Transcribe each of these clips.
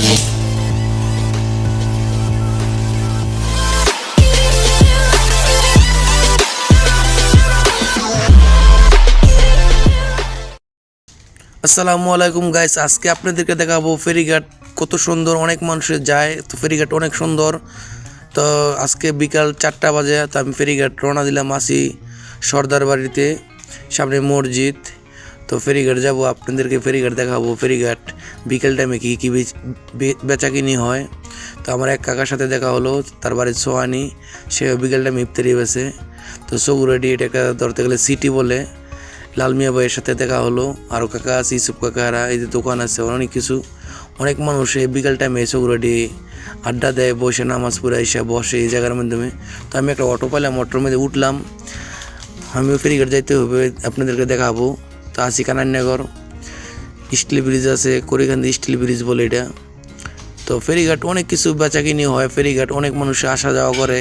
আসসালামু আলাইকুম গাইস, আজকে আপনাদেরকে দেখাবো ফেরিঘাট কত সুন্দর। অনেক মানুষের যায়, তো ফেরিঘাট অনেক সুন্দর। তো আজকে বিকাল 4টা বাজে, তো আমি ফেরিঘাট রওনা দিলাম। আসি সর্দার বাড়িতে, সামনে মসজিদ। তো ফেরিঘাট যাব, আপনাদেরকে ফেরিঘাট দেখাবো। ফেরিঘাট বিকেল টাইমে কী কী বেচাকিনি হয়। তো আমার এক কাকার সাথে দেখা হলো, তার বাড়ির সোয়ানি, সে বিকেল টাইমে ইফতারি বেছে। তো সগুরেডি, এটা একটা ধরতে গেলে সিটি বলে। লাল মিয়া ভাইয়ের সাথে দেখা হলো, আরও কাকা আছে, ইসুফ কাকারা, এই যে দোকান আছে, অনেক কিছু। অনেক মানুষ এই বিকেল টাইমে সগুরেডি আড্ডা দেয়, বসে নামাজ পড়ে এসে বসে এই জায়গার মাধ্যমে। তো আমি একটা অটো পাইলাম, অটোর মধ্যে উঠলাম। আমিও ফেরিঘাট যাইতে হবে, আপনাদেরকে দেখাবো। তো আসি কানান্যাগর, স্টিল ব্রিজ আছে, করিকান্দি স্টিল ব্রিজ বলে এটা। তো ফেরিঘাট অনেক কিছু বেচাকিনি হয়। ফেরিঘাট অনেক মানুষ আসা যাওয়া করে,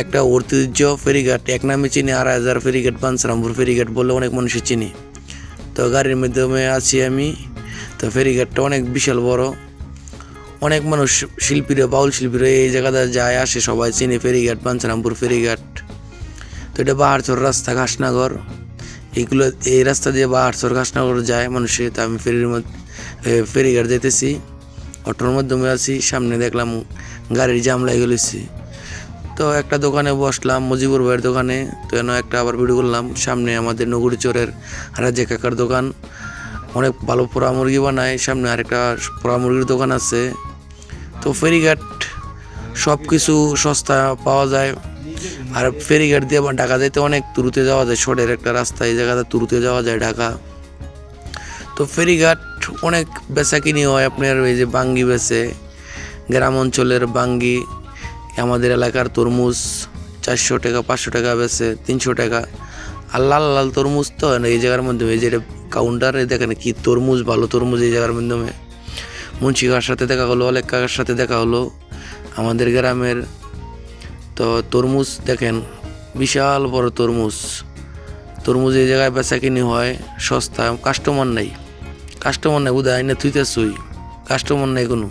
একটা ঐতিহ্য। ফেরিঘাট এক নামে চিনি, 2,500 ফেরিঘাট, বাঞ্ছারামপুর ফেরিঘাট বলে অনেক মানুষই চিনি। তো গাড়ির মাধ্যমে আছি আমি। তো ফেরিঘাটটা অনেক বিশাল বড়, অনেক মানুষ, শিল্পীরা, বাউল শিল্পীরা এই জায়গাটা যায় আসে, সবাই চিনি ফেরিঘাট, বাঞ্ছারামপুর ফেরিঘাট। তো এটা বাহারচর রাস্তা, ঘাসনগর, এইগুলো, এই রাস্তা দিয়ে বাহারচর ঘাসনগর যায় মানুষে। তো আমি ফেরিঘাট যেতেছি, অটোর মাধ্যমে আছি। সামনে দেখলাম গাড়ির জাম লাগে গেছি। তো একটা দোকানে বসলাম, মুজিবুর ভাইয়ের দোকানে। তো এনে একটা আবার ভিডিও করলাম। সামনে আমাদের নগুড়িচরের রাজে কাকার দোকান, অনেক ভালো পোড়া মুরগি বানায়। সামনে আরেকটা পোড়া মুরগির দোকান আছে। তো ফেরিঘাট সব কিছু সস্তা পাওয়া যায়। আর ফেরিঘাট দিয়ে আবার ঢাকা যাইতে অনেক তুরুতে যাওয়া যায়, শর্টের একটা রাস্তা, এই জায়গাতে তুরুতে যাওয়া যায় ঢাকা। তো ফেরিঘাট অনেক বেচা কিনি হয়। আপনার এই যে বাঙ্গি বেচে, গ্রাম অঞ্চলের বাঙ্গি, আমাদের এলাকার তরমুজ 400 টাকা, 500 টাকা বেছে, 300 টাকা। আর লাল লাল তরমুজ তো এই জায়গার মাধ্যমে, এই যে কাউন্টারে দেখেন কি তরমুজ, ভালো তরমুজ এই জায়গার মাধ্যমে। মুন্সি কাকার সাথে দেখা হলো, অলেক কাকার সাথে দেখা হলো আমাদের গ্রামের। তো তরমুজ দেখেন, বিশাল বড় তরমুজ। তরমুজ এই জায়গায় বেচা কিনি হয় সস্তা। কাস্টমার নাই উদয় না থুইতে শুই, কাস্টমার নাই কোনো।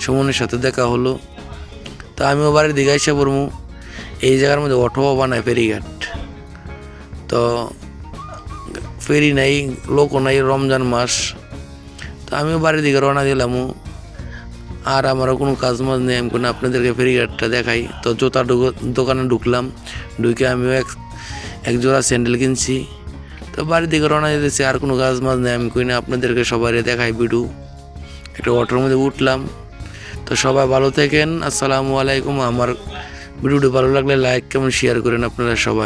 সুমনের সাথে দেখা হলো। তো আমিও বাড়ির দিকে এসে পড়বো। এই জায়গার মধ্যে অটোও বানায় ফেরিঘাট। তো ফেরি নাই, লোকও নাই, রমজান মাস। তো আমিও বাড়ির দিকে রওনা দিলাম। আর আমারও কোনো কাজ মাজ নেই, আমি কোনো আপনাদেরকে ফেরিঘাটটা দেখাই। তো জুতার দোকানে ঢুকলাম, ঢুকে আমিও এক জোড়া স্যান্ডেল কিনছি। তো বাড়ির দিকে রওনা দিতেছি, আর কোনো কাজ মাজ নেই, আমি কই না আপনাদেরকে সবাই দেখাই ভিডিও। একটা অটোর মধ্যে উঠলাম। তো সবাই ভালো থাকেন, আসসালামু আলাইকুম। আমার ভিডিওটি ভালো লাগলে লাইক, কমেন্ট, শেয়ার করেন আপনারা সবাই।